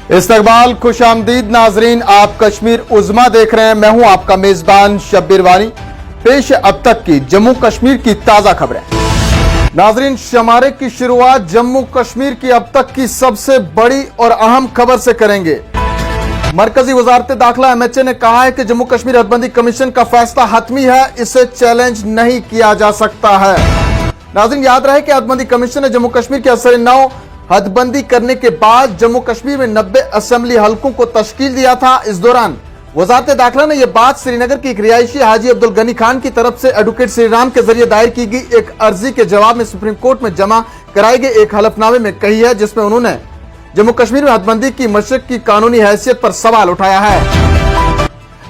इस्तकबाल खुशामदीद नाजरीन, आप कश्मीर उज़्मा देख रहे हैं। मैं हूं आपका मेजबान शब्बीर वानी। पेश है अब तक की जम्मू कश्मीर की ताजा खबरें। नाजरीन, शमारे की शुरुआत जम्मू कश्मीर की अब तक की सबसे बड़ी और अहम खबर से करेंगे। मरकजी वजारत दाखिला MHA ने कहा है कि जम्मू कश्मीर हदबंदी कमीशन का फैसला हतमी है, इसे चैलेंज नहीं किया जा सकता है। नाजरीन, याद रहे कि हदबंदी कमीशन ने जम्मू कश्मीर के असर नौ हदबंदी करने के बाद जम्मू कश्मीर में 90 असेंबली हलकों को तश्कील दिया था। इस दौरान वजारत दाखिला ने यह बात श्रीनगर की एक रिहायशी हाजी अब्दुल गनी खान की तरफ से एडवोकेट श्रीराम के जरिए दायर की गई एक अर्जी के जवाब में सुप्रीम कोर्ट में जमा कराए गए एक हलफनामे में कही है, जिसमें उन्होंने जम्मू कश्मीर में हदबंदी की मशक की कानूनी हैसियत पर सवाल उठाया है।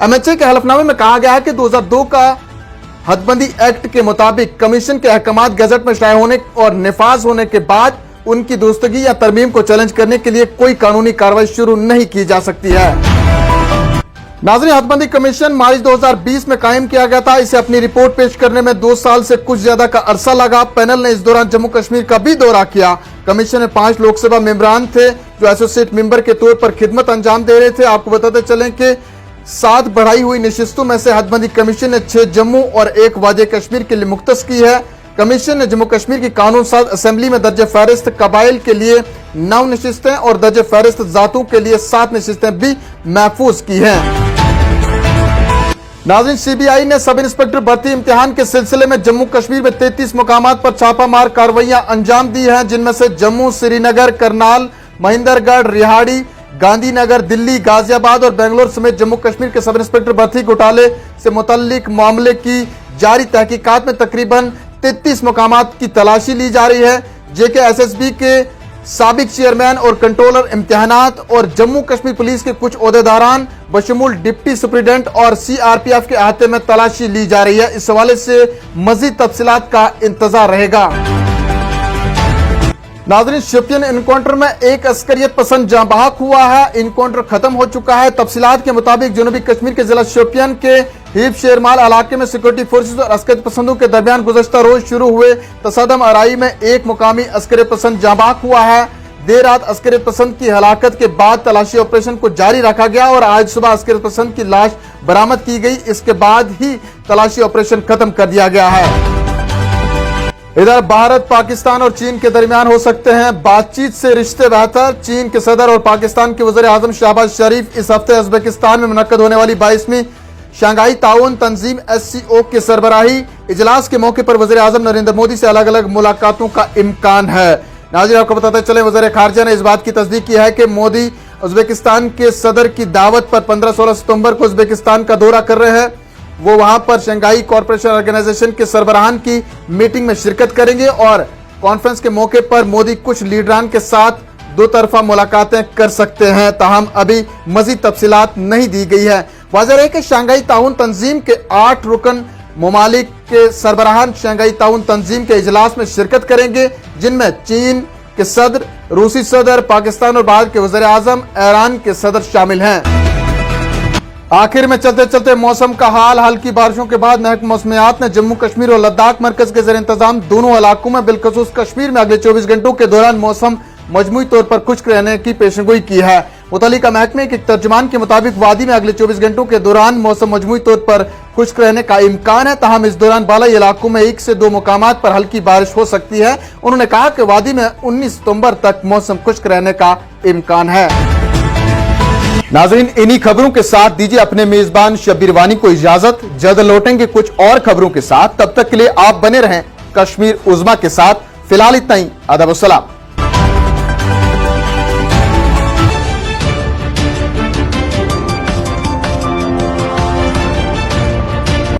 MHA के हलफनामे में कहा गया है कि 2002 का हदबंदी एक्ट के मुताबिक कमीशन के अहकामात गजट में शाये होने और निफाज होने के बाद उनकी दुरुस्तगी या तरमीम को चैलेंज करने के लिए कोई कानूनी कार्रवाई शुरू नहीं की जा सकती है। नाज़रीन, हदबंदी कमीशन मार्च 2020 में कायम किया गया था। इसे अपनी रिपोर्ट पेश करने में 2 साल से कुछ ज्यादा का अरसा लगा। पैनल ने इस दौरान जम्मू कश्मीर का भी दौरा किया। कमीशन में 5 लोकसभा मेंबरान थे जो एसोसिएट मेंबर के तौर पर खिदमत अंजाम दे रहे थे। आपको बताते चलें कि 7 बढ़ाई हुई नशिस्तों में से हदबंदी कमीशन ने 6 जम्मू और 1 वादी कश्मीर के लिए मुख्तस की है। कमीशन ने जम्मू कश्मीर की कानून साज असेंबली में दर्ज फहरिस्त कबाइल के लिए 9 नशिस्तें और दर्ज फहरिस्त जातों के लिए 7 नशिस्तें भी महफूज की हैं। नाज़रीन, CBI ने सब इंस्पेक्टर भर्ती इम्तिहान के सिलसिले में जम्मू कश्मीर में 33 मुकामात पर छापामार कार्रवाइयां अंजाम दी हैं, जिनमें से जम्मू, श्रीनगर, करनाल, महेंद्रगढ़, रिहाड़ी, गांधीनगर, दिल्ली, गाजियाबाद और बेंगलोर समेत जम्मू कश्मीर के सब इंस्पेक्टर भर्ती घोटाले से मुतल्लिक मामले की जारी तहकीकात में तकरीबन 33 मुकामात की तलाशी ली जा रही है। JKSSB के साबिक चेयरमैन और कंट्रोलर इम्तिहानात और जम्मू कश्मीर पुलिस के कुछ ओहदेदारान बशमूल डिप्टी सुप्रीडेंट और CRPF के अहाते में तलाशी ली जा रही है। इस हवाले से मजीद तफसीलात का इंतजार रहेगा। नाज़रीन, शोपियान इनकाउंटर में एक अस्करियत पसंद जाँ बहक हुआ है। इनकाउंटर खत्म हो चुका है। तफसीलात के मुताबिक जनूबी कश्मीर के जिला शोपियान के हीप शेरमाल इलाके में सिक्योरिटी फोर्सेज और अस्करियत पसंदों के दरमियान गुज़श्ता रोज शुरू हुए तसादम आराई में एक मुकामी अस्करियत पसंद जाँ बहक हुआ है। देर रात अस्करियत पसंद की हलाकत के बाद तलाशी ऑपरेशन को जारी रखा गया और आज सुबह अस्करियत पसंद की लाश बरामद की गई। इसके बाद ही तलाशी ऑपरेशन खत्म कर दिया गया है। इधर भारत, पाकिस्तान और चीन के दरमियान हो सकते हैं बातचीत से रिश्ते बेहतर। चीन के सदर और पाकिस्तान के वज़ीर आज़म शहबाज शरीफ इस हफ्ते उज़्बेकिस्तान में मुनक्कद होने वाली 22वीं शंघाई ताउन तंजीम SCO के सरबराही इजलास के मौके पर वज़ीर आज़म नरेंद्र मोदी से अलग अलग मुलाकातों का इम्कान है। नाज़रीन, आपको बताते चले वज़ीर खारजा ने इस बात की तस्दीक की है कि मोदी उज़्बेकिस्तान के सदर की दावत पर 15-16 सितंबर को उज़्बेकिस्तान का दौरा कर रहे हैं। वो वहां पर शंघाई कॉरपोरेशन ऑर्गेनाइजेशन के सरबराहान की मीटिंग में शिरकत करेंगे और कॉन्फ्रेंस के मौके पर मोदी कुछ लीडरान के साथ 2 तरफा मुलाकातें कर सकते हैं। ताहम अभी मजीद तफसीलात नहीं दी गई है। वाज़ेह है कि शंघाई ताउन तंजीम के 8 रुकन ममालिक के सरबराहान शंघाई ताउन तंजीम के इजलास में शिरकत करेंगे, जिनमें चीन के सदर, रूसी सदर, पाकिस्तान और भारत के वज़ीर आज़म, ईरान के सदर शामिल हैं। आखिर में चलते चलते मौसम का हाल। हल्की बारिशों के बाद महकमा मौसमियात ने जम्मू कश्मीर और लद्दाख मरकज के ज़ेर इंतजाम दोनों इलाकों में बिलखसूस कश्मीर में अगले 24 घंटों के दौरान मौसम मजमूई तौर पर खुश्क रहने की पेशगोई की है। मुतल्लिका महकमे के एक तर्जुमान के मुताबिक वादी में अगले 24 घंटों के दौरान मौसम मजमूई तौर पर खुश्क रहने का इम्कान है। ताहम इस दौरान बालाई इलाकों में 1 से 2 मुकामात पर हल्की बारिश हो सकती है। उन्होंने कहा कि वादी में 19 सितंबर तक मौसम खुश्क रहने का इम्कान है। नाज़रीन, इन्हीं खबरों के साथ दीजिए अपने मेजबान शब्बीर वानी को इजाजत। जल्द लौटेंगे कुछ और खबरों के साथ। तब तक के लिए आप बने रहें कश्मीर उज़्मा के साथ। फिलहाल इतना ही। अदब व सलाम।